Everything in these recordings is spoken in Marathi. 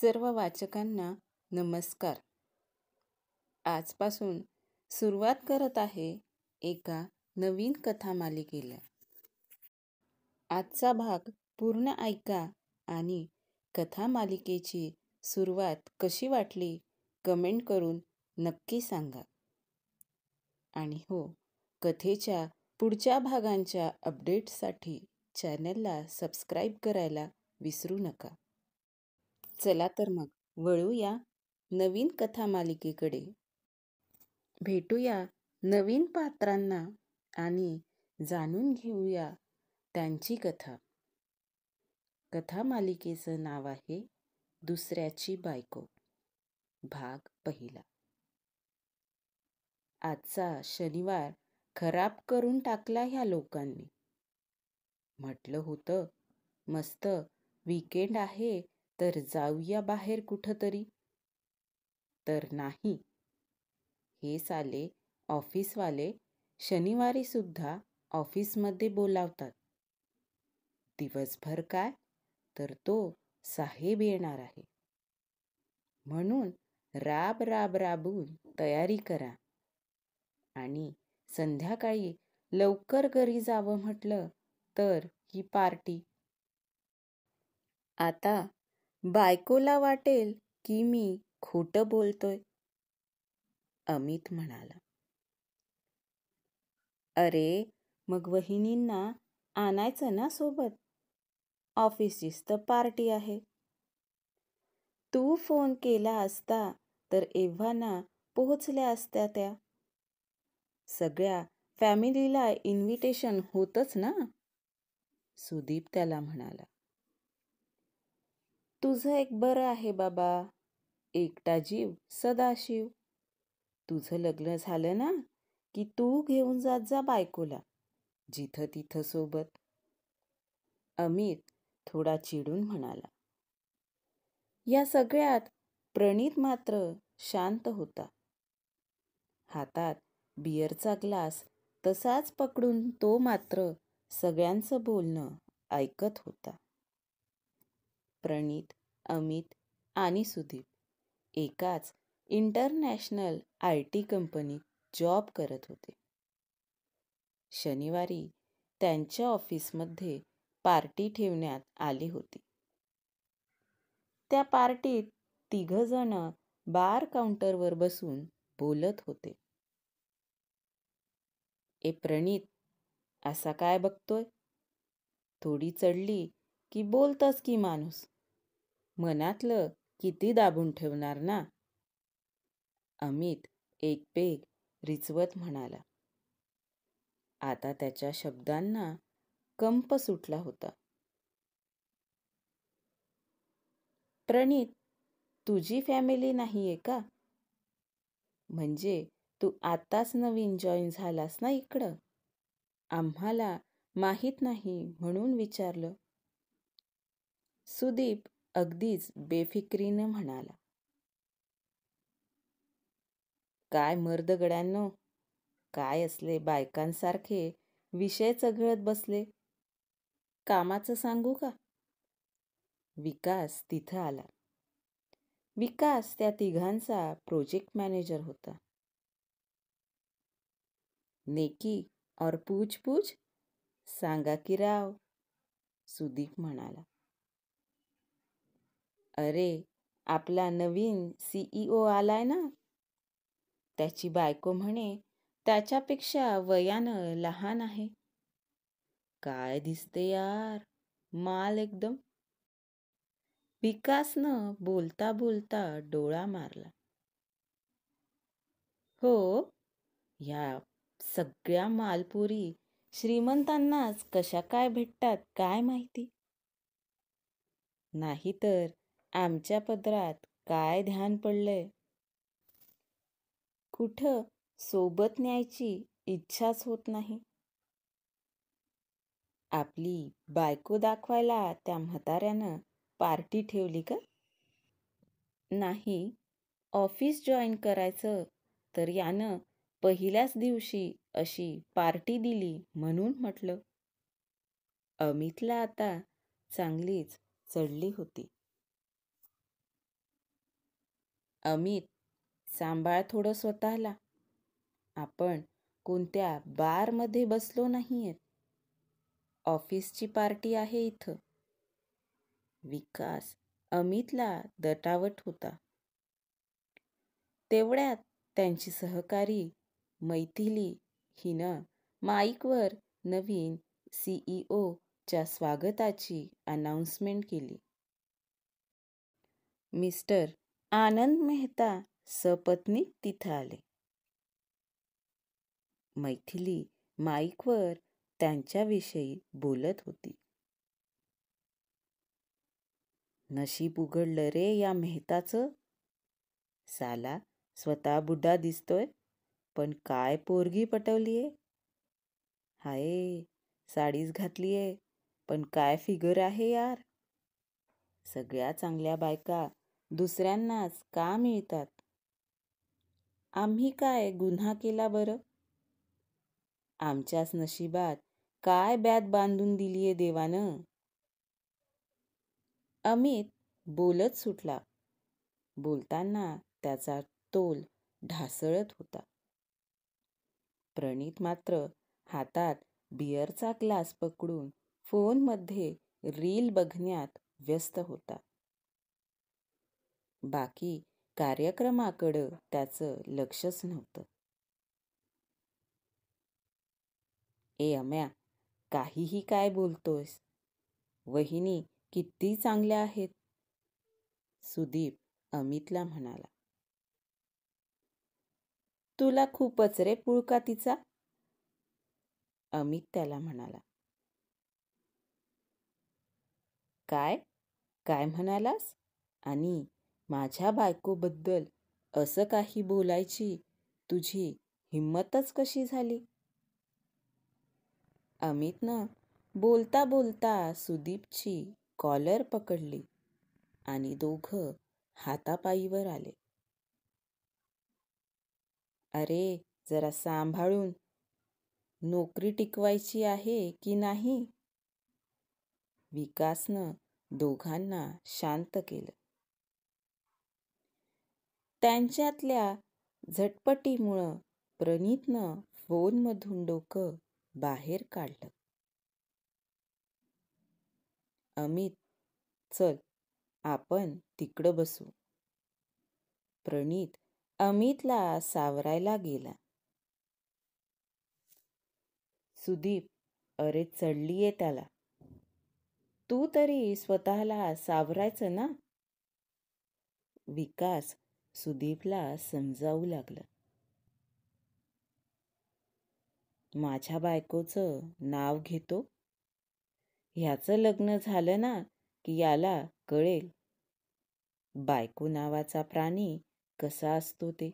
सर्व वाचकांना नमस्कार. आजपासून सुरुवात करत आहे एका नवीन कथा मालिकेला. आजचा भाग पूर्ण ऐका आणि कथा मालिकेची सुरुवात कशी वाटली कमेंट करून नक्की सांगा. आणि हो, कथेच्या पुढच्या भागांच्या अपडेट्ससाठी चॅनलला सबस्क्राईब करायला विसरू नका. चला तर मग वळूया नवीन कथा मालिकेकडे. भेटूया नवीन पात्रांना आणि जाणून घेऊया त्यांची कथा. कथा मालिकेचं नाव आहे दुसऱ्याची बायको, भाग पहिला. आजचा शनिवार खराब करून टाकला ह्या लोकांनी. म्हटलं होतं मस्त वीकेंड आहे तर जाऊया बाहेर कुठंतरी. तर नाही, हे साले ऑफिसवाले शनिवारी सुद्धा ऑफिसमध्ये बोलावतात. दिवसभर काय तर तो साहेब येणार आहे, म्हणून राबून तयारी करा. आणि संध्याकाळी लवकर घरी जावं म्हटलं तर ही पार्टी. आता बायकोला वाटेल की मी खोटं बोलतोय, अमित म्हणाला. अरे मग वहिनींना आणायचं ना सोबत, ऑफिसचीच तर पार्टी आहे. तू फोन केला असता तर एव्हाना पोहोचल्या असत्या त्या. सगळ्या फॅमिलीला इन्व्हिटेशन होतच ना, सुदीप त्याला म्हणाला. तुझं एक बरं आहे बाबा, एकटा जीव सदाशिव. तुझं लग्न झालं ना की तू घेऊन जात जा बायकोला जिथं तिथं सोबत, अमित थोडा चिडून म्हणाला. या सगळ्यात प्रणित मात्र शांत होता. हातात बिअरचा ग्लास तसाच पकडून तो मात्र सगळ्यांचं बोलणं ऐकत होता. प्रणित, अमित आणि सुदीप एकाच इंटरनॅशनल IT कंपनीत जॉब करत होते. शनिवारी त्यांच्या ऑफिसमध्ये पार्टी ठेवण्यात आली होती. त्या पार्टीत 3 जण बार काउंटरवर बसून बोलत होते. ए प्रणित, असा काय बघतोय? थोडी चढली की बोलतच की माणूस, मनातलं किती दाबून ठेवणार ना, अमित एक पेग रिचवत म्हणाला. आता त्याच्या शब्दांना कंप सुटला होता. प्रणित, तुझी फॅमिली नाहीये का? म्हणजे तू आताच नवीन जॉईन झालास ना इकडं? आम्हाला माहीत नाही म्हणून विचारलं, सुदीप अगदीच बेफिक्रीनं म्हणाला. काय मर्दगड्यांनो, काय असले बायकांसारखे विषय चघळत बसले. कामाचं सांगू का? विकास तिथं आला. विकास त्या तिघांचा प्रोजेक्ट मॅनेजर होता. नेकी और पूछ सांगा की राव, सुदीप म्हणाला. अरे आपला नवीन CEO आलाय ना, त्याची बायको म्हणे त्याच्यापेक्षा वयानं लहान आहे. काय दिसते यार, माल एकदम. विकासनं बोलता बोलता डोळा मारला. हो, ह्या सगळ्या मालपुरी श्रीमंतांनाच कशा काय भेटतात काय माहिती. नाहीतर आमच्या पदरात काय ध्यान पडलंय. कुठं सोबत न्यायची इच्छाच होत नाही. आपली बायको दाखवायला त्या म्हाताऱ्यानं पार्टी ठेवली का? नाही, ऑफिस जॉईन करायचं तर यानं पहिल्याच दिवशी अशी पार्टी दिली म्हणून म्हटलं. अमितला आता चांगलीच चढली होती. अमित, सांभाळ थोडं स्वतःला. आपण कोणत्या बारमध्ये बसलो नाहीयेत. ऑफिसची पार्टी आहे इथं. विकास अमितला दटावत होता. तेवढ्यात त्यांची सहकारी मैथिली हिनं माईकवर नवीन CEO च्या स्वागताची अनाउन्समेंट केली. मिस्टर आनंद मेहता सपत्नीक तिथं आले. मैथिली माईकवर त्यांच्याविषयी बोलत होती. नशीब उघडलं रे या मेहताचं. साला स्वतः बुड्ढा दिसतोय, पण काय पोरगी पटवलीये. हाय, साडीच घातलीये, पण काय फिगर आहे यार. सगळ्या चांगल्या बायका दुसऱ्यांनाच का मिळतात? आम्ही काय गुन्हा केला बरं? आमच्याच नशिबात काय बॅद बांधून दिलीये देवानं. अमित बोलत सुटला. बोलताना त्याचा तोल ढासळत होता. प्रणीत मात्र हातात बिअरचा ग्लास पकडून फोनमध्ये रील बघण्यात व्यस्त होता. बाकी कार्यक्रमाकडं त्याचं लक्षच नव्हतं. ए अम्या, काहीही काय बोलतोयस? वहिनी किती चांगल्या आहेत. सुदीप अमितला म्हणाला. तुला खूपच रे पुळका तिचा. अमित त्याला म्हणाला. काय काय म्हणालास? आणि माझ्या बायकोबद्दल असं काही बोलायची तुझी हिम्मतच कशी झाली? अमितनं बोलता बोलता सुदीपची कॉलर पकडली आणि दोघं हातापायीवर आले. अरे जरा सांभाळून. नोकरी टिकवायची आहे की नाही? विकासनं दोघांना शांत केलं. त्यांच्यातल्या झटपटीमुळं प्रणीतनं फोनमधून डोकं बाहेर काढलं. अमित, चल आपण तिकडं बसू. प्रणीत अमितला सावरायला गेला. सुदीप, अरे चढलीये त्याला. तू तरी स्वतःला सावरायचं ना. विकास सुदीपला समजावू लागला. माझ्या बायकोचं नाव घेतो. ह्याचं लग्न झालं ना की याला कळेल बायको नावाचा प्राणी कसा असतो ते.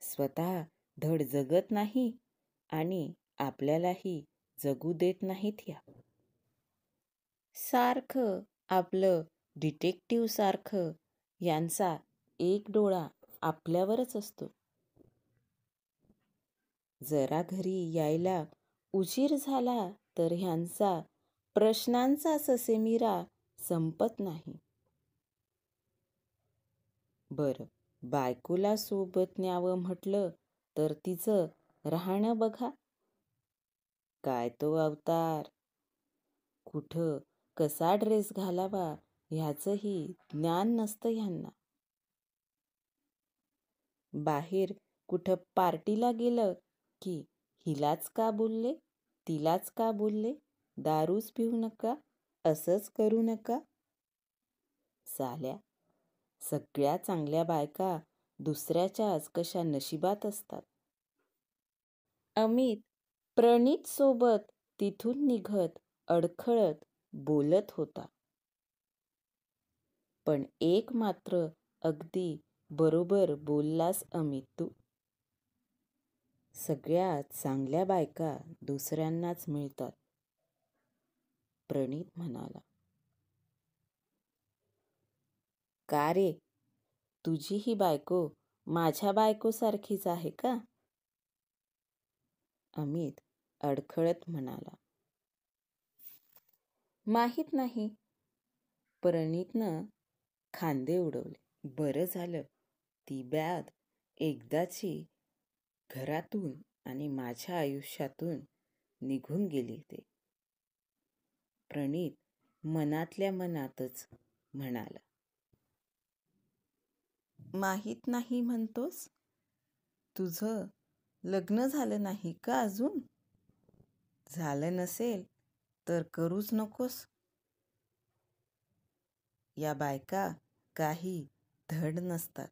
स्वतः धड जगत नाही आणि आपल्यालाही जगू देत नाहीत ह्या. सारखं आपलं डिटेक्टिव्ह सारखं यांचा एक डोळा आपल्यावरच असतो. जरा घरी यायला उशीर झाला तर ह्यांचा प्रश्नांचा ससेमिरा संपत नाही. बरं, बायकोला सोबत न्यावं म्हटलं तर तिचं राहणं बघा. काय तो अवतार. कुठं कसा ड्रेस घालावा ह्याचंही ज्ञान नसतं ह्यांना. बाहेर कुठं पार्टीला गेलं की हिलाच का बोलले, तिलाच का बोलले, दारूच पिऊ नका, असंच करू नका. साल्या, सगळ्या चांगल्या बायका दुसऱ्याच्याच कशा नशिबात असतात. अमित प्रणीत सोबत तिथून निघत अडखळत बोलत होता. पण एक मात्र अगदी बरोबर बोललास अमित तू. सगळ्या चांगल्या बायका दुसऱ्यांनाच मिळतात. प्रणीत म्हणाला. का रे, तुझी ही बायको माझ्या बायकोसारखीच आहे का? अमित अडखळत म्हणाला. माहीत नाही. प्रणीतनं खांदे उडवले. बरं झालं ती ब्याद एकदाची घरातून आणि माझ्या आयुष्यातून निघून गेली ते. प्रणीत मनातल्या मनातच म्हणाला. माहीत नाही म्हणतोस? तुझं लग्न झालं नाही का अजून? झालं नसेल तर करूच नकोस. या बायका काही धड नसतात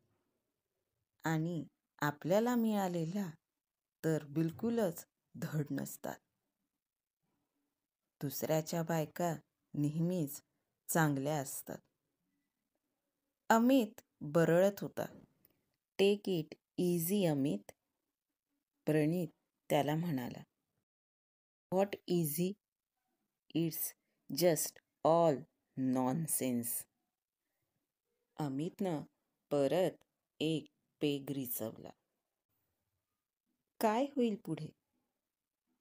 आणि आपल्याला मिळालेल्या तर बिलकुलच धड नसतात. दुसऱ्याच्या बायका नेहमीच चांगल्या असतात. अमित बरळत होता. Take it easy Amit, Praneet त्याला म्हणाला. What easy? It's just all nonsense. अमितनं परत एक पेग रिचवला. काय होईल पुढे?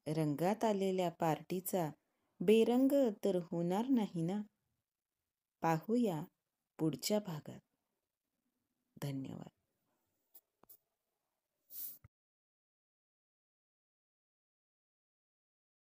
रंगात आलेल्या पार्टीचा बेरंग तर होणार नाही ना? पाहूया पुढच्या भागात. धन्यवाद.